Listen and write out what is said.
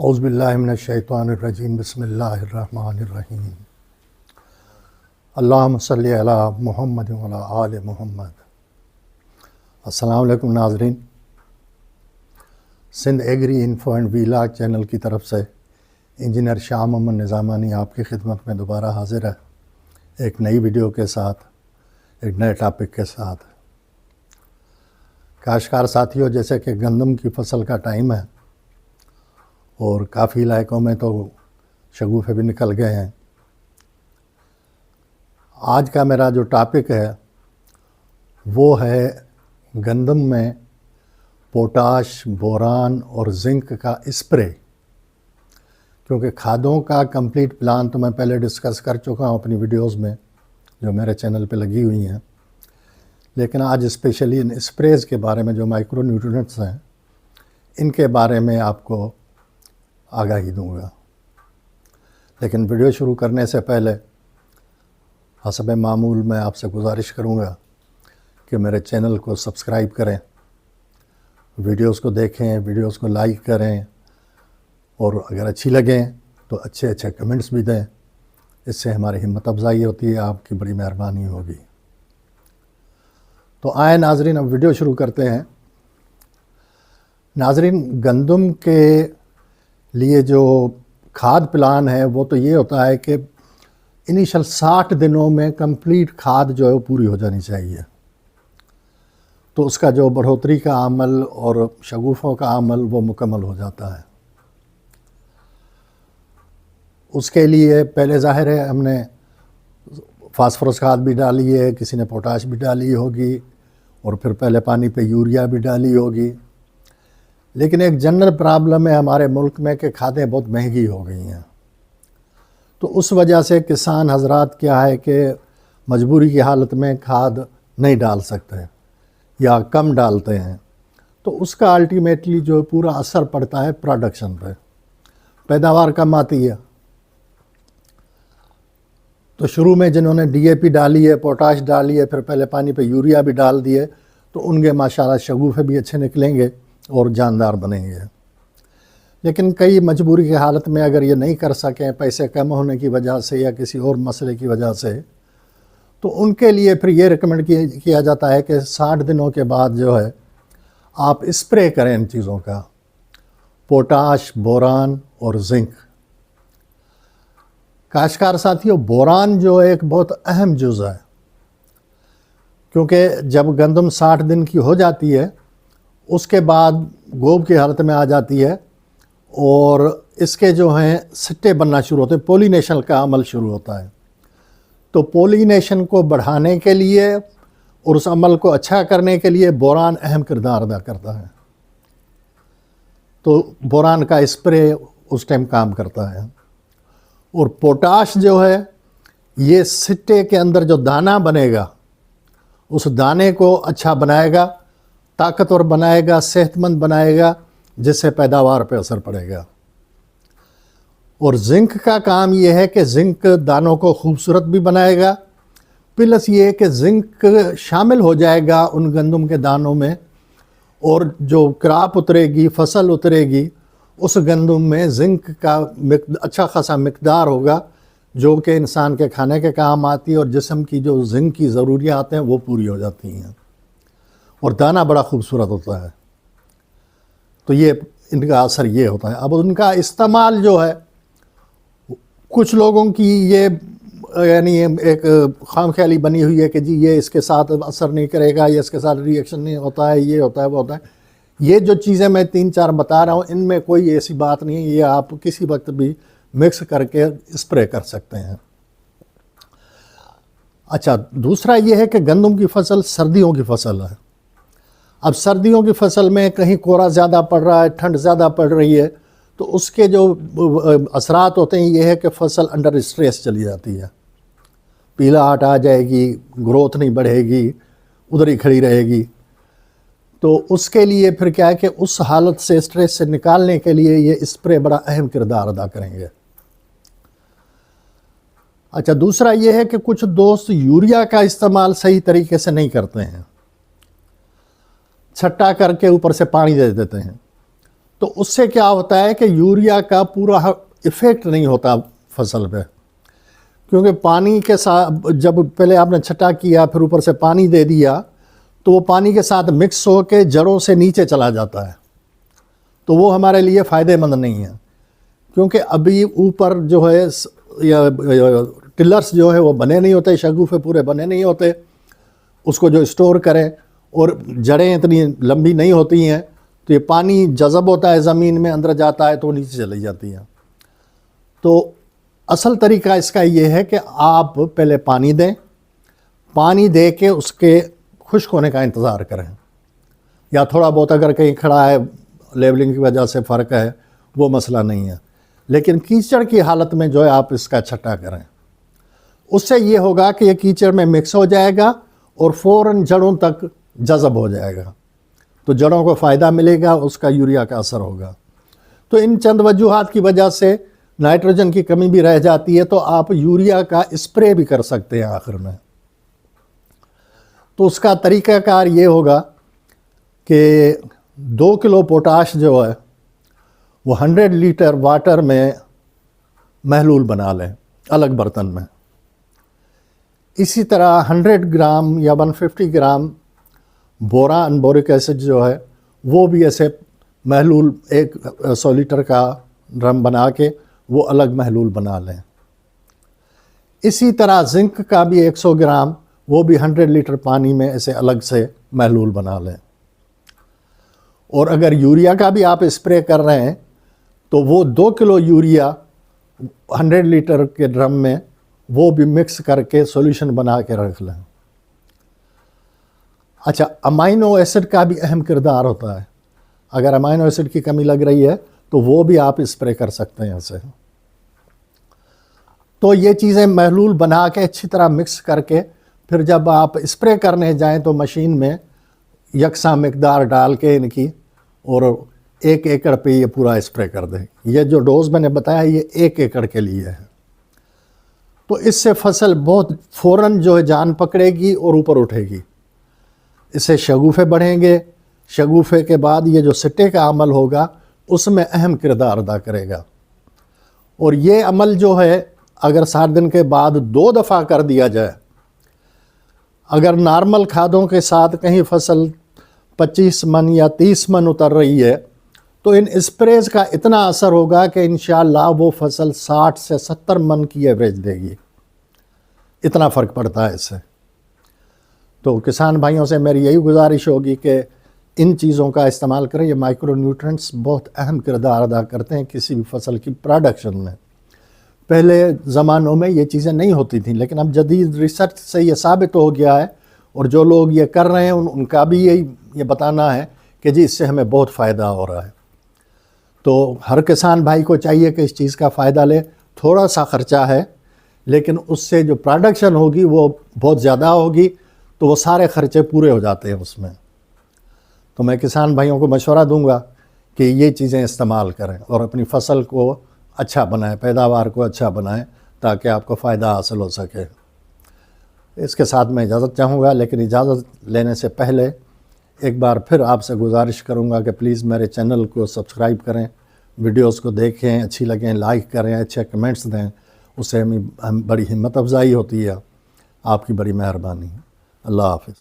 اعوذ باللہ من الشیطان الرجیم بسم اللہ الرحمن الرحیم اللہم صلی علی محمد وعلی آل محمد۔ السلام علیکم ناظرین، Sindh agri info and vlog channel کی طرف سے انجینئر شاہ محمد نظامانی آپ کی خدمت میں دوبارہ حاضر ہے ایک نئی ویڈیو کے ساتھ، ایک نئے ٹاپک کے ساتھ۔ کاشتکار ساتھیوں، جیسے کہ گندم کی فصل کا ٹائم ہے اور کافی علاقوں میں تو شگوفے بھی نکل گئے ہیں۔ آج کا میرا جو ٹاپک ہے وہ ہے گندم میں پوٹاش، بوران اور زنک کا اسپرے، کیونکہ کھادوں کا کمپلیٹ پلان تو میں پہلے ڈسکس کر چکا ہوں اپنی ویڈیوز میں جو میرے چینل پہ لگی ہوئی ہیں، لیکن آج اسپیشلی ان اسپریز کے بارے میں جو مائکرو نیوٹرینٹس ہیں ان کے بارے میں آپ کو آگاہی دوں گا۔ لیکن ویڈیو شروع کرنے سے پہلے حسب معمول میں آپ سے گزارش کروں گا کہ میرے چینل کو سبسکرائب کریں، ویڈیوز کو دیکھیں، ویڈیوز کو لائک کریں، اور اگر اچھی لگیں تو اچھے کمنٹس بھی دیں۔ اس سے ہماری ہمت افزائی ہوتی ہے، آپ کی بڑی مہربانی ہوگی۔ تو آئیں ناظرین، اب ویڈیو شروع کرتے ہیں۔ ناظرین، گندم کے لیے جو کھاد پلان ہے وہ تو یہ ہوتا ہے کہ انیشل 60 دنوں میں کمپلیٹ کھاد جو ہے وہ پوری ہو جانی چاہیے، تو اس کا جو بڑھوتری کا عمل اور شگوفوں کا عمل وہ مکمل ہو جاتا ہے۔ اس کے لیے پہلے ظاہر ہے ہم نے فاسفورس کھاد بھی ڈالی ہے، کسی نے پوٹاش بھی ڈالی ہوگی، اور پھر پہلے پانی پہ یوریا بھی ڈالی ہوگی۔ لیکن ایک جنرل پرابلم ہے ہمارے ملک میں کہ کھادیں بہت مہنگی ہو گئی ہیں، تو اس وجہ سے کسان حضرات کیا ہے کہ مجبوری کی حالت میں کھاد نہیں ڈال سکتے یا کم ڈالتے ہیں، تو اس کا الٹیمیٹلی جو پورا اثر پڑتا ہے پروڈکشن پہ، پیداوار کم آتی ہے۔ تو شروع میں جنہوں نے ڈی اے پی ڈالی ہے، پوٹاش ڈالی ہے، پھر پہلے پانی پہ یوریا بھی ڈال دیے، تو ان کے ماشاءاللہ شگوفے بھی اچھے نکلیں گے اور جاندار بنیں گے۔ لیکن کئی مجبوری کی حالت میں اگر یہ نہیں کر سکیں، پیسے کم ہونے کی وجہ سے یا کسی اور مسئلے کی وجہ سے، تو ان کے لیے پھر یہ ریکمنڈ کیا جاتا ہے کہ 60 دنوں کے بعد جو ہے آپ اسپرے کریں ان چیزوں کا، پوٹاش، بوران اور زنک۔ کاشتکار ساتھیوں، بوران جو ایک بہت اہم جز ہے، کیونکہ جب گندم 60 دن کی ہو جاتی ہے اس کے بعد گوب کی حالت میں آ جاتی ہے، اور اس کے جو ہیں سٹے بننا شروع ہوتے ہیں، پولینیشن کا عمل شروع ہوتا ہے۔ تو پولینیشن کو بڑھانے کے لیے اور اس عمل کو اچھا کرنے کے لیے بوران اہم کردار ادا کرتا ہے، تو بوران کا اسپرے اس ٹائم کام کرتا ہے۔ اور پوٹاش جو ہے یہ سٹے کے اندر جو دانہ بنے گا اس دانے کو اچھا بنائے گا، طاقتور بنائے گا، صحت مند بنائے گا، جس سے پیداوار پہ اثر پڑے گا۔ اور زنک کا کام یہ ہے کہ زنک دانوں کو خوبصورت بھی بنائے گا، پلس یہ کہ زنک شامل ہو جائے گا ان گندم کے دانوں میں، اور جو کراپ اترے گی، فصل اترے گی، اس گندم میں زنک کا اچھا خاصا مقدار ہوگا جو کہ انسان کے کھانے کے کام آتی ہے، اور جسم کی جو زنک کی ضروریات ہیں وہ پوری ہو جاتی ہیں، اور دانہ بڑا خوبصورت ہوتا ہے۔ تو یہ ان کا اثر یہ ہوتا ہے۔ اب ان کا استعمال جو ہے، کچھ لوگوں کی یہ یعنی ایک خام خیالی بنی ہوئی ہے کہ جی یہ اس کے ساتھ اثر نہیں کرے گا، یہ اس کے ساتھ ری ایکشن نہیں ہوتا ہے، یہ ہوتا ہے، وہ ہوتا ہے۔ یہ جو چیزیں میں 3-4 بتا رہا ہوں ان میں کوئی ایسی بات نہیں ہے، یہ آپ کسی وقت بھی مکس کر کے اسپرے کر سکتے ہیں۔ اچھا، دوسرا یہ ہے کہ گندم کی فصل سردیوں کی فصل ہے۔ اب سردیوں کی فصل میں کہیں کورا زیادہ پڑ رہا ہے، ٹھنڈ زیادہ پڑ رہی ہے، تو اس کے جو اثرات ہوتے ہیں یہ ہے کہ فصل انڈر اسٹریس چلی جاتی ہے، پیلا ہٹ آ جائے گی، گروتھ نہیں بڑھے گی، ادھر ہی کھڑی رہے گی۔ تو اس کے لیے پھر کیا ہے کہ اس حالت سے، اسٹریس سے نکالنے کے لیے یہ اسپرے بڑا اہم کردار ادا کریں گے۔ اچھا، دوسرا یہ ہے کہ کچھ دوست یوریا کا استعمال صحیح طریقے سے نہیں کرتے ہیں، چھٹا کر کے اوپر سے پانی دے دیتے ہیں، تو اس سے کیا ہوتا ہے کہ یوریا کا پورا ایفیکٹ نہیں ہوتا فصل پہ، کیونکہ پانی کے ساتھ جب پہلے آپ نے چھٹا کیا پھر اوپر سے پانی دے دیا تو وہ پانی کے ساتھ مکس ہو کے جڑوں سے نیچے چلا جاتا ہے، تو وہ ہمارے لیے فائدہ مند نہیں ہے، کیونکہ ابھی اوپر جو ہے ٹلرز جو ہے وہ بنے نہیں ہوتے، شگوفے پورے بنے نہیں ہوتے اس کو جو اسٹور کریں، اور جڑیں اتنی لمبی نہیں ہوتی ہیں تو یہ پانی جذب ہوتا ہے زمین میں، اندر جاتا ہے تو وہ نیچے چلی جاتی ہیں۔ تو اصل طریقہ اس کا یہ ہے کہ آپ پہلے پانی دیں، پانی دے کے اس کے خشک ہونے کا انتظار کریں، یا تھوڑا بہت اگر کہیں کھڑا ہے لیبلنگ کی وجہ سے فرق ہے وہ مسئلہ نہیں ہے، لیکن کیچڑ کی حالت میں جو ہے آپ اس کا چھٹا کریں، اس سے یہ ہوگا کہ یہ کیچڑ میں مکس ہو جائے گا اور فوراً جڑوں تک جذب ہو جائے گا، تو جڑوں کو فائدہ ملے گا، اس کا یوریا کا اثر ہوگا۔ تو ان چند وجوہات کی وجہ سے نائٹروجن کی کمی بھی رہ جاتی ہے، تو آپ یوریا کا اسپرے بھی کر سکتے ہیں آخر میں۔ تو اس کا طریقہ کار یہ ہوگا کہ 2 کلو پوٹاش جو ہے وہ 100 لیٹر واٹر میں محلول بنا لیں الگ برتن میں، اسی طرح 100 گرام یا 150 گرام بوران بورک ایسڈ جو ہے وہ بھی ایسے محلول 100 لیٹر کا ڈرم بنا کے وہ الگ محلول بنا لیں۔ اسی طرح زنک کا بھی 100 گرام وہ بھی 100 لیٹر پانی میں ایسے الگ سے محلول بنا لیں۔ اور اگر یوریا کا بھی آپ اسپرے کر رہے ہیں تو وہ 2 کلو یوریا 100 لیٹر کے ڈرم میں وہ بھی مکس کر کے سولوشن بنا کے رکھ لیں۔ اچھا، امائنو ایسڈ کا بھی اہم کردار ہوتا ہے، اگر امائنو ایسڈ کی کمی لگ رہی ہے تو وہ بھی آپ اسپرے کر سکتے ہیں اسے۔ تو یہ چیزیں محلول بنا کے اچھی طرح مکس کر کے پھر جب آپ اسپرے کرنے جائیں تو مشین میں یکساں مقدار ڈال کے ان کی اور 1 ایکڑ پہ یہ پورا اسپرے کر دیں۔ یہ جو ڈوز میں نے بتایا یہ 1 ایکڑ کے لیے ہے، تو اس سے فصل بہت فوراً جو ہے جان پکڑے گی اور اوپر اٹھے گی، اس سے شگوفے بڑھیں گے، شگوفے کے بعد یہ جو سٹے کا عمل ہوگا اس میں اہم کردار ادا کرے گا۔ اور یہ عمل جو ہے اگر 60 دن کے بعد 2 دفعہ کر دیا جائے، اگر نارمل کھادوں کے ساتھ کہیں فصل 25 من یا 30 من اتر رہی ہے تو ان اسپریز کا اتنا اثر ہوگا کہ انشاءاللہ وہ فصل 60 سے 70 من کی ایوریج دے گی، اتنا فرق پڑتا ہے اس سے۔ تو کسان بھائیوں سے میری یہی گزارش ہوگی کہ ان چیزوں کا استعمال کریں، یہ مائکرو نیوٹرنٹس بہت اہم کردار ادا کرتے ہیں کسی بھی فصل کی پروڈکشن میں۔ پہلے زمانوں میں یہ چیزیں نہیں ہوتی تھیں، لیکن اب جدید ریسرچ سے یہ ثابت ہو گیا ہے، اور جو لوگ یہ کر رہے ہیں ان کا بھی یہ بتانا ہے کہ جی اس سے ہمیں بہت فائدہ ہو رہا ہے۔ تو ہر کسان بھائی کو چاہیے کہ اس چیز کا فائدہ لے، تھوڑا سا خرچہ ہے لیکن اس سے جو پروڈکشن ہوگی وہ بہت زیادہ ہوگی، تو وہ سارے خرچے پورے ہو جاتے ہیں اس میں۔ تو میں کسان بھائیوں کو مشورہ دوں گا کہ یہ چیزیں استعمال کریں اور اپنی فصل کو اچھا بنائیں، پیداوار کو اچھا بنائیں تاکہ آپ کو فائدہ حاصل ہو سکے۔ اس کے ساتھ میں اجازت چاہوں گا، لیکن اجازت لینے سے پہلے ایک بار پھر آپ سے گزارش کروں گا کہ پلیز میرے چینل کو سبسکرائب کریں، ویڈیوز کو دیکھیں، اچھی لگیں لائک کریں، اچھے کمنٹس دیں، اس سے ہمیں بڑی ہمت افزائی ہوتی ہے۔ آپ کی بڑی مہربانی۔ اللہ حافظ۔